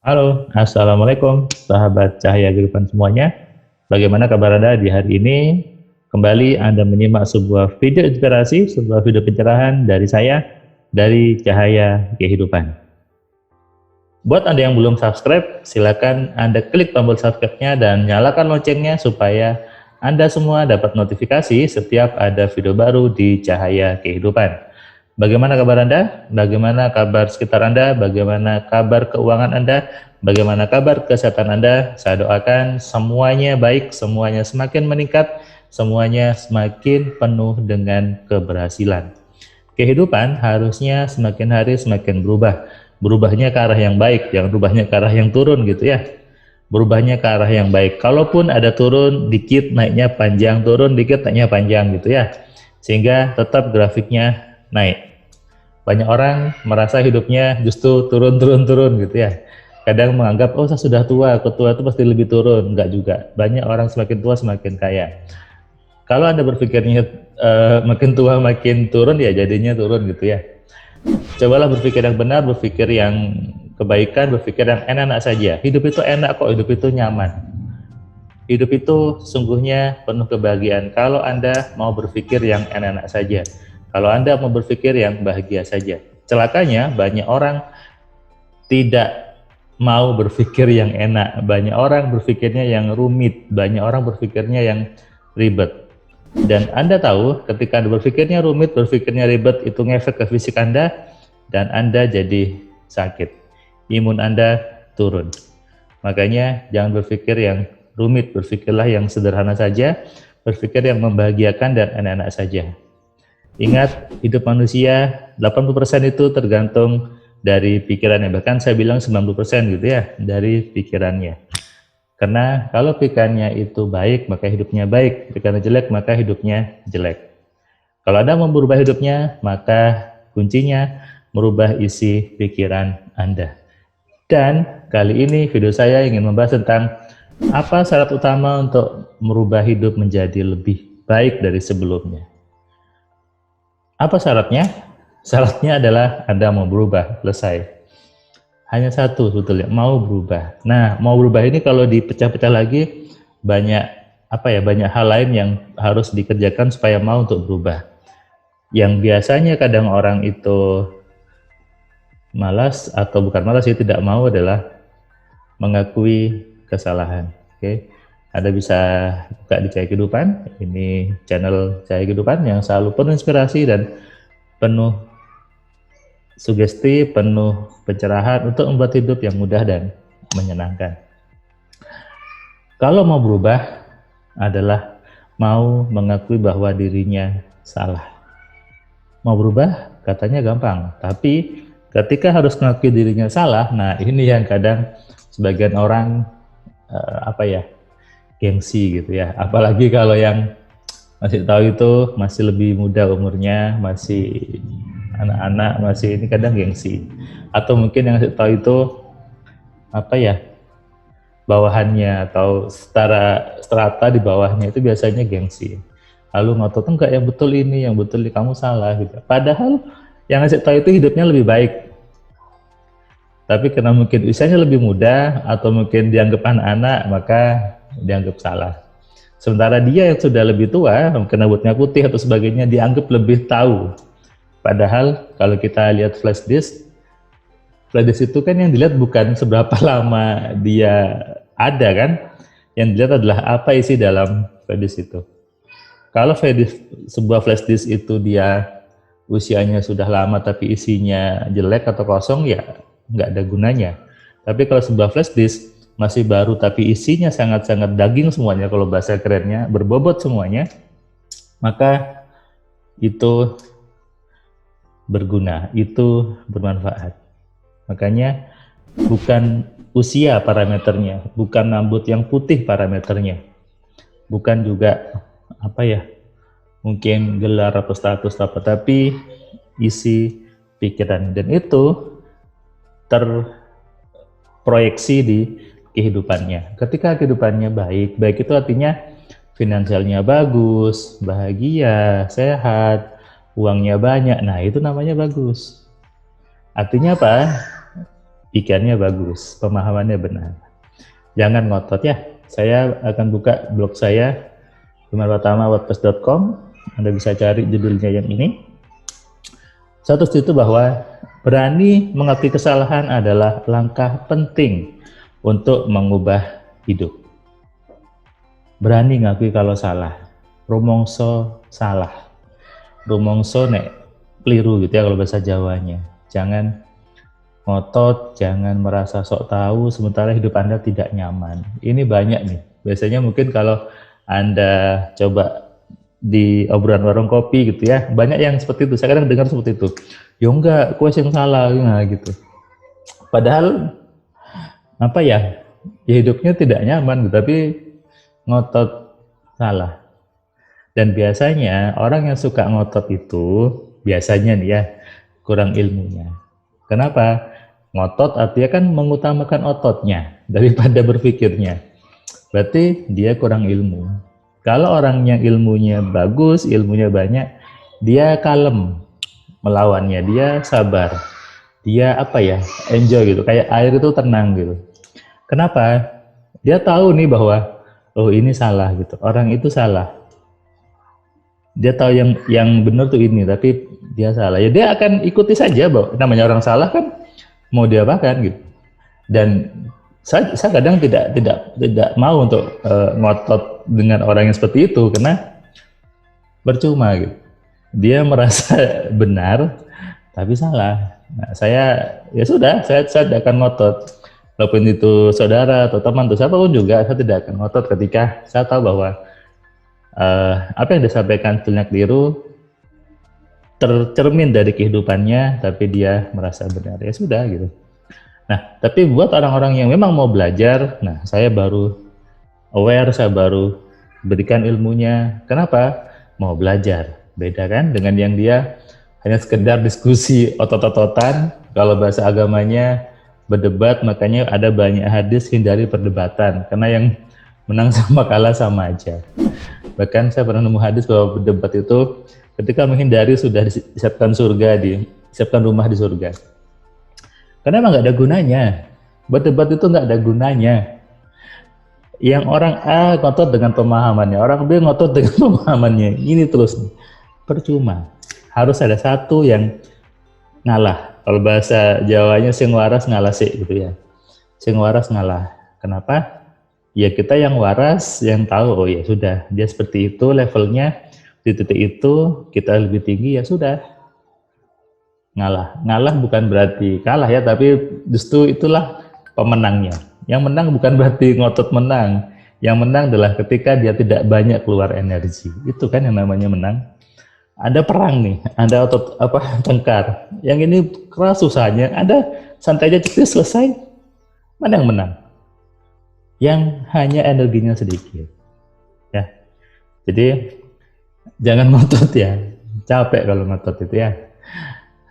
Halo, Assalamualaikum, sahabat cahaya kehidupan semuanya. Bagaimana kabar Anda di hari ini? Kembali Anda menyimak sebuah video inspirasi, sebuah video pencerahan dari saya, dari Cahaya Kehidupan. Buat Anda yang belum subscribe, silakan Anda klik tombol subscribe-nya dan nyalakan loncengnya supaya Anda semua dapat notifikasi setiap ada video baru di Cahaya Kehidupan. Bagaimana kabar Anda? Bagaimana kabar sekitar Anda? Bagaimana kabar keuangan Anda? Bagaimana kabar kesehatan Anda? Saya doakan semuanya baik, semuanya semakin meningkat, semuanya semakin penuh dengan keberhasilan. Kehidupan harusnya semakin hari semakin berubah. Berubahnya ke arah yang baik, jangan berubahnya ke arah yang turun gitu ya. Berubahnya ke arah yang baik. Kalaupun ada turun dikit, naiknya panjang, turun dikit, naiknya panjang gitu ya. Sehingga tetap grafiknya naik. Banyak orang merasa hidupnya justru turun gitu ya. Kadang menganggap, oh saya sudah tua, ketua itu pasti lebih turun. Enggak juga. Banyak orang semakin tua semakin kaya. Kalau Anda berpikirnya makin tua makin turun, ya jadinya turun gitu ya. Cobalah berpikir yang benar, berpikir yang kebaikan, berpikir yang enak-enak saja. Hidup itu enak kok, hidup itu nyaman. Hidup itu sungguhnya penuh kebahagiaan kalau Anda mau berpikir yang enak-enak saja. Kalau Anda mau berpikir yang bahagia saja. Celakanya banyak orang tidak mau berpikir yang enak. Banyak orang berpikirnya yang rumit. Banyak orang berpikirnya yang ribet. Dan Anda tahu ketika Anda berpikirnya rumit, berpikirnya ribet, itu ngefek ke fisik Anda dan Anda jadi sakit. Imun Anda turun. Makanya jangan berpikir yang rumit, berpikirlah yang sederhana saja, berpikir yang membahagiakan dan enak-enak saja. Ingat, hidup manusia 80% itu tergantung dari pikirannya, bahkan saya bilang 90% gitu ya, dari pikirannya. Karena kalau pikirannya itu baik, maka hidupnya baik. Pikirannya jelek, maka hidupnya jelek. Kalau Anda mau berubah hidupnya, maka kuncinya merubah isi pikiran Anda. Dan kali ini video saya ingin membahas tentang apa syarat utama untuk merubah hidup menjadi lebih baik dari sebelumnya. Apa syaratnya? Syaratnya adalah Anda mau berubah, selesai. Hanya satu sebetulnya, mau berubah. Nah, mau berubah ini kalau dipecah-pecah lagi banyak banyak hal lain yang harus dikerjakan supaya mau untuk berubah. Yang biasanya kadang orang itu malas atau bukan malas ya, tidak mau adalah mengakui kesalahan. Oke. Anda bisa buka di Cahaya Kehidupan, ini channel Cahaya Kehidupan yang selalu penuh inspirasi dan penuh sugesti, penuh pencerahan untuk membuat hidup yang mudah dan menyenangkan. Kalau mau berubah adalah mau mengakui bahwa dirinya salah. Mau berubah katanya gampang, tapi ketika harus mengakui dirinya salah, nah ini yang kadang sebagian orang gengsi gitu ya. Apalagi kalau yang masih tahu itu masih lebih muda umurnya, masih anak-anak, masih ini kadang gengsi. Atau mungkin yang masih tahu itu bawahannya atau strata di bawahnya itu biasanya gengsi. Lalu ngotot enggak, yang betul ini, yang betul ini, kamu salah gitu. Padahal yang ngasih tahu itu hidupnya lebih baik. Tapi karena mungkin usianya lebih muda atau mungkin dianggap anak-anak, maka dianggap salah. Sementara dia yang sudah lebih tua, mungkin rambutnya putih atau sebagainya, dianggap lebih tahu. Padahal kalau kita lihat flash disk itu kan yang dilihat bukan seberapa lama dia ada kan, yang dilihat adalah apa isi dalam flash disk itu. Kalau sebuah flash disk itu dia usianya sudah lama tapi isinya jelek atau kosong, ya nggak ada gunanya. Tapi kalau sebuah flash disk masih baru tapi isinya sangat-sangat daging semuanya, kalau bahasa kerennya berbobot semuanya, maka itu berguna, itu bermanfaat. Makanya bukan usia parameternya, bukan rambut yang putih parameternya, bukan juga mungkin gelar atau status tapi isi pikiran, dan itu terproyeksi di kehidupannya. Ketika kehidupannya baik itu artinya finansialnya bagus, bahagia, sehat, uangnya banyak. Nah, itu namanya bagus. Artinya apa? ikannya bagus, pemahamannya benar. Jangan ngotot ya. Saya akan buka blog saya, imanpratama.wordpress.com. Anda bisa cari judulnya yang ini. Satu itu bahwa berani mengakui kesalahan adalah langkah penting untuk mengubah hidup. Berani ngakui kalau salah. Rumongso salah. Rumongso nek keliru gitu ya kalau bahasa Jawanya. Jangan ngotot, jangan merasa sok tahu sementara hidup Anda tidak nyaman. Ini banyak nih. Biasanya mungkin kalau Anda coba di obrolan warung kopi gitu ya, banyak yang seperti itu. Saya kadang dengar seperti itu. Ya enggak, gue yang salah gitu. Padahal apa ya? Ya hidupnya tidak nyaman, tapi ngotot salah. Dan biasanya orang yang suka ngotot itu biasanya nih ya kurang ilmunya. Kenapa? Ngotot artinya kan mengutamakan ototnya daripada berpikirnya. Berarti dia kurang ilmu. Kalau orang yang ilmunya bagus, ilmunya banyak, dia kalem melawannya, dia sabar. Dia enjoy gitu, kayak air itu tenang gitu. Kenapa? Dia tahu nih bahwa oh ini salah gitu, orang itu salah. Dia tahu yang benar tuh ini, tapi dia salah. Ya dia akan ikuti saja, bahwa namanya orang salah kan mau diapakan gitu. Dan saya kadang tidak mau untuk ngotot dengan orang yang seperti itu karena percuma gitu. Dia merasa benar tapi salah. Nah, saya tidak akan ngotot. Walaupun itu saudara atau teman atau siapapun juga, saya tidak akan ngotot ketika saya tahu bahwa apa yang disampaikan sebetulnya keliru, tercermin dari kehidupannya, tapi dia merasa benar. Ya sudah gitu. Nah, tapi buat orang-orang yang memang mau belajar, nah saya baru aware, saya baru berikan ilmunya. Kenapa? Mau belajar. Beda kan dengan yang dia hanya sekedar diskusi otot-ototan. Kalau bahasa agamanya berdebat, makanya ada banyak hadis hindari perdebatan. Karena yang menang sama kalah sama aja. Bahkan saya pernah nemu hadis bahwa berdebat itu ketika menghindari sudah disiapkan surga, disiapkan rumah di surga. Karena emang nggak ada gunanya. Berdebat itu nggak ada gunanya. Yang orang A ngotot dengan pemahamannya, orang B ngotot dengan pemahamannya. Ini terus percuma. Harus ada satu yang ngalah. Kalau bahasa Jawanya sing waras ngalah sih gitu ya. Sing waras ngalah. Kenapa? Ya kita yang waras, yang tahu oh ya sudah dia seperti itu levelnya, di titik itu kita lebih tinggi, ya sudah ngalah bukan berarti kalah ya, tapi justru itulah pemenangnya. Yang menang bukan berarti ngotot menang, yang menang adalah ketika dia tidak banyak keluar energi, itu kan yang namanya menang. Ada perang nih, ada otot tengkar, yang ini keras susahnya, ada santai aja cepat selesai, mana yang menang? Yang hanya energinya sedikit ya. Jadi jangan ngotot ya, capek kalau ngotot itu ya.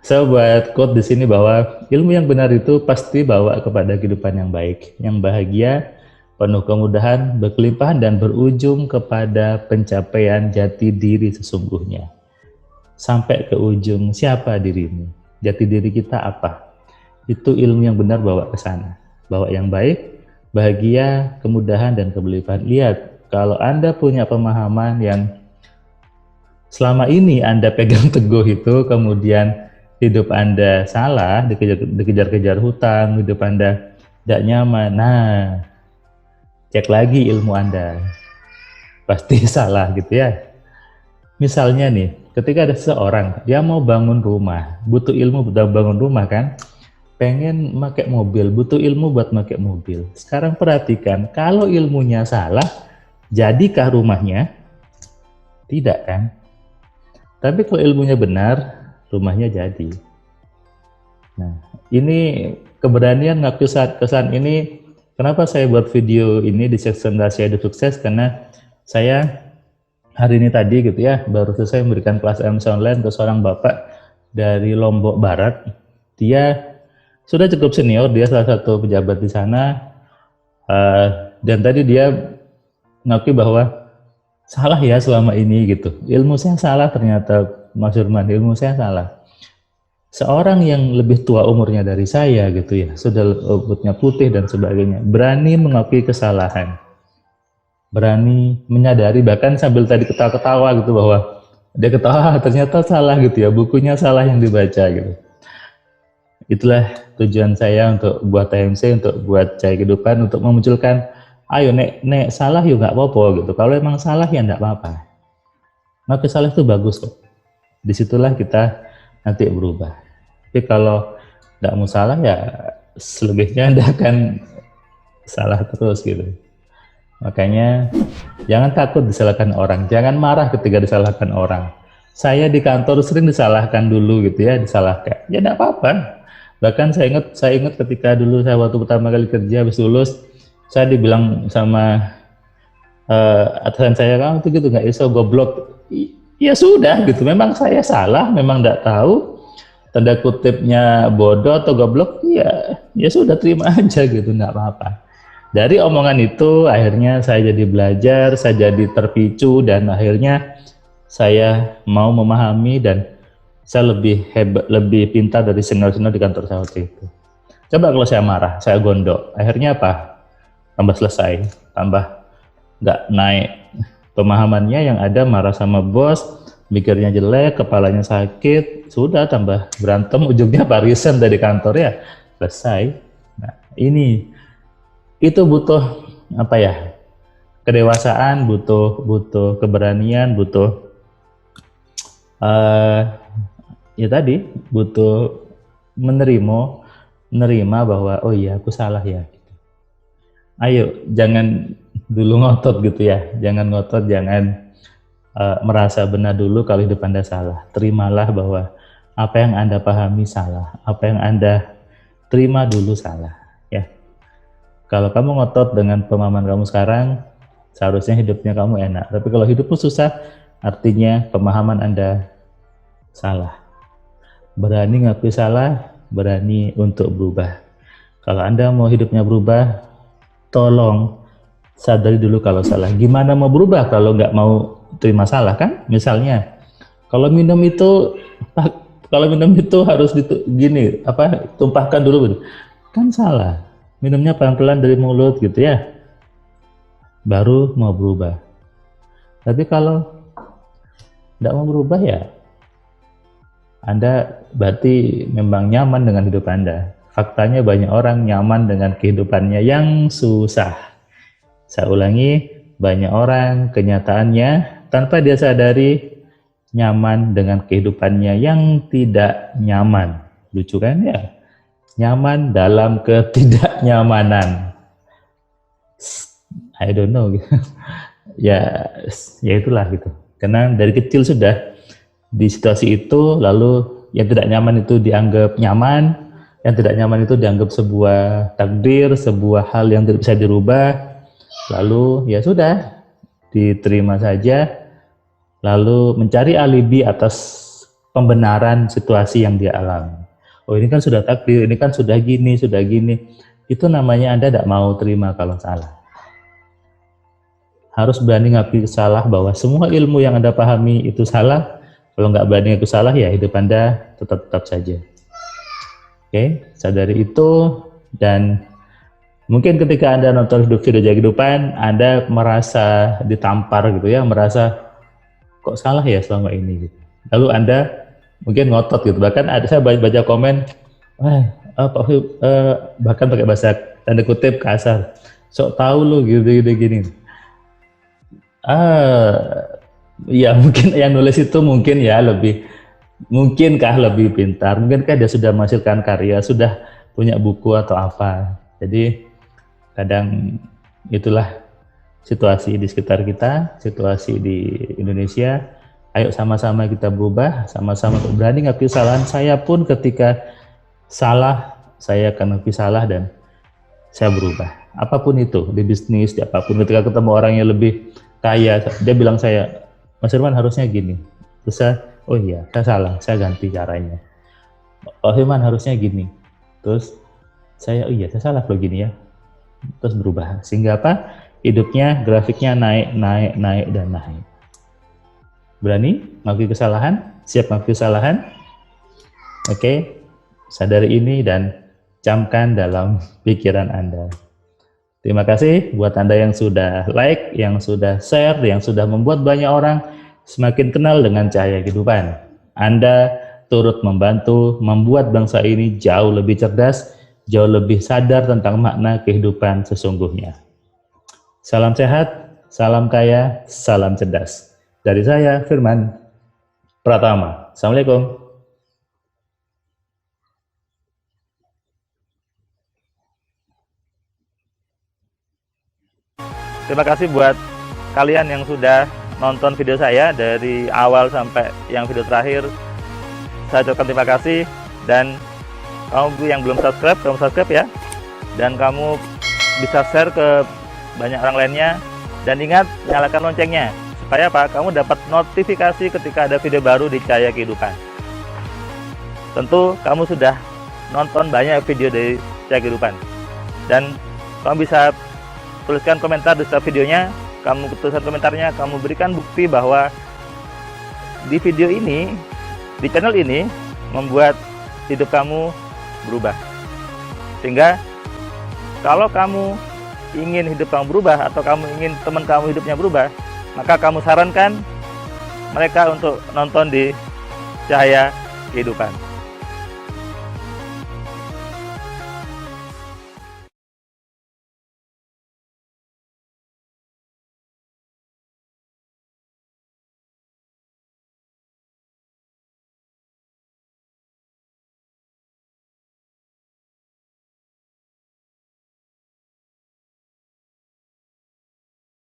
Saya buat quote di sini bahwa ilmu yang benar itu pasti bawa kepada kehidupan yang baik, yang bahagia, penuh kemudahan, berkelimpahan, dan berujung kepada pencapaian jati diri sesungguhnya. Sampai ke ujung, siapa dirimu? Jati diri kita apa? Itu ilmu yang benar bawa ke sana, bawa yang baik, bahagia, kemudahan, dan kelimpahan. Lihat, kalau Anda punya pemahaman yang selama ini Anda pegang teguh itu, kemudian hidup Anda salah, dikejar-kejar hutang, hidup Anda tidak nyaman, nah cek lagi ilmu Anda, pasti salah gitu ya. Misalnya nih, ketika ada seseorang, dia mau bangun rumah, butuh ilmu buat bangun rumah kan, pengen pakai mobil, butuh ilmu buat pakai mobil. Sekarang perhatikan, kalau ilmunya salah, jadikah rumahnya? Tidak kan? Tapi kalau ilmunya benar, rumahnya jadi. Nah, ini keberanian ngaku saat kesan ini. Kenapa saya buat video ini di section Rahasia Hidup Sukses? Karena saya hari ini tadi gitu ya, baru selesai memberikan kelas MC online ke seorang bapak dari Lombok Barat. Dia sudah cukup senior, dia salah satu pejabat di sana, dan tadi dia ngakui bahwa salah ya selama ini gitu, ilmu saya salah ternyata Mas Firman, ilmu saya salah. seorang yang lebih tua umurnya dari saya gitu ya, sudah rambutnya putih dan sebagainya, berani mengakui kesalahan, berani menyadari, bahkan sambil tadi ketawa-ketawa gitu bahwa dia ketawa ternyata salah gitu ya, bukunya salah yang dibaca gitu. Itulah tujuan saya untuk buat TMC, untuk buat Cahaya Kehidupan, untuk memunculkan, ayo nek salah yuk nggak apa-apa gitu, kalau emang salah ya nggak apa-apa, ngaku salah itu bagus kok, disitulah kita nanti berubah. Tapi kalau nggak mau salah ya selebihnya Anda akan salah terus gitu. Makanya jangan takut disalahkan orang, jangan marah ketika disalahkan orang. Saya di kantor sering disalahkan dulu gitu ya, disalahkan. Ya enggak apa-apa. Bahkan saya ingat ketika dulu saya waktu pertama kali kerja habis lulus, saya dibilang sama atasan saya, kamu tuh gitu nggak iso goblok. Ya sudah gitu, memang saya salah, memang enggak tahu. Tanda kutipnya bodoh atau goblok, ya sudah terima aja gitu, enggak apa-apa. Dari omongan itu akhirnya saya jadi belajar, saya jadi terpicu, dan akhirnya saya mau memahami, dan saya lebih hebat, lebih pintar dari senior-senior di kantor saya waktu itu. Coba kalau saya marah, saya gondok, akhirnya apa? Tambah selesai, tambah nggak naik pemahamannya, yang ada marah sama bos, mikirnya jelek, kepalanya sakit, sudah tambah berantem, ujungnya barisan dari kantor ya, selesai. Nah, itu butuh apa ya, kedewasaan, butuh keberanian, butuh ya tadi, butuh menerima bahwa oh iya aku salah ya. Ayo jangan dulu ngotot gitu ya, jangan ngotot, jangan merasa benar dulu kalau hidup Anda salah. Terimalah bahwa apa yang Anda pahami salah, apa yang Anda terima dulu salah ya. Kalau kamu ngotot dengan pemahaman kamu sekarang, seharusnya hidupnya kamu enak. Tapi kalau hidupmu susah, artinya pemahaman Anda salah. Berani ngakui salah, berani untuk berubah. Kalau Anda mau hidupnya berubah, tolong sadari dulu kalau salah. Gimana mau berubah kalau nggak mau terima salah kan? Misalnya, kalau minum itu harus gini, tumpahkan dulu, kan salah. Minumnya pelan-pelan dari mulut gitu ya, baru mau berubah. Tapi kalau tidak mau berubah ya, Anda berarti memang nyaman dengan hidup Anda. Faktanya banyak orang nyaman dengan kehidupannya yang susah. Saya ulangi, banyak orang kenyataannya tanpa dia sadari nyaman dengan kehidupannya yang tidak nyaman. Lucu kan ya? Nyaman dalam ketidaknyamanan. I don't know gitu. ya itulah gitu. Karena dari kecil sudah di situasi itu, lalu yang tidak nyaman itu dianggap nyaman, yang tidak nyaman itu dianggap sebuah takdir, sebuah hal yang tidak bisa dirubah. Lalu ya sudah, diterima saja, lalu mencari alibi atas pembenaran situasi yang dia alami. Oh ini kan sudah takdir, ini kan sudah gini. Itu namanya Anda tidak mau terima kalau salah. Harus berani ngakui salah, bahwa semua ilmu yang Anda pahami itu salah. Kalau nggak berani ngaku salah ya hidup Anda tetap saja. Oke, sadari itu. Dan mungkin ketika Anda nonton video Cahaya Kehidupan, Anda merasa ditampar gitu ya, merasa kok salah ya selama ini gitu. Lalu Anda mungkin ngotot gitu, bahkan ada saya baca komen, bahkan pakai bahasa tanda kutip kasar, sok tahu lu gini. Ya mungkin yang nulis itu mungkin ya lebih pintar, mungkinkah dia sudah menghasilkan karya, sudah punya buku atau apa. Jadi kadang itulah situasi di sekitar kita, situasi di Indonesia. Ayo sama-sama kita berubah, sama-sama berani ngakui kesalahan. Saya pun ketika salah, saya akan ngakui salah dan saya berubah. Apapun itu, di bisnis, di apapun. Ketika ketemu orang yang lebih kaya, dia bilang saya, Mas Firman harusnya gini. Terus saya, oh iya, saya salah, saya ganti caranya. Oh Firman harusnya gini. Terus saya, oh iya, saya salah kalau gini ya. Terus berubah. Sehingga apa? Hidupnya, grafiknya naik dan naik. Berani ngakui kesalahan, siap ngakui kesalahan, Oke, sadari ini dan camkan dalam pikiran Anda. Terima kasih buat Anda yang sudah like, yang sudah share, yang sudah membuat banyak orang semakin kenal dengan cahaya kehidupan. Anda turut membantu membuat bangsa ini jauh lebih cerdas, jauh lebih sadar tentang makna kehidupan sesungguhnya. Salam sehat, salam kaya, salam cerdas. Dari saya, Firman Pratama. Assalamualaikum. Terima kasih buat kalian yang sudah nonton video saya dari awal sampai yang video terakhir. Saya ucapkan terima kasih, dan kamu yang belum subscribe, kamu subscribe ya. Dan kamu bisa share ke banyak orang lainnya, dan ingat nyalakan loncengnya supaya apa? Kamu dapat notifikasi ketika ada video baru di Cahaya Kehidupan. Tentu kamu sudah nonton banyak video dari Cahaya Kehidupan, dan kamu bisa tuliskan komentar di setiap videonya. Kamu tuliskan komentarnya, kamu berikan bukti bahwa di video ini, di channel ini membuat hidup kamu berubah. Sehingga kalau kamu ingin hidup kamu berubah, atau kamu ingin teman kamu hidupnya berubah, maka kamu sarankan mereka untuk nonton di Cahaya Kehidupan.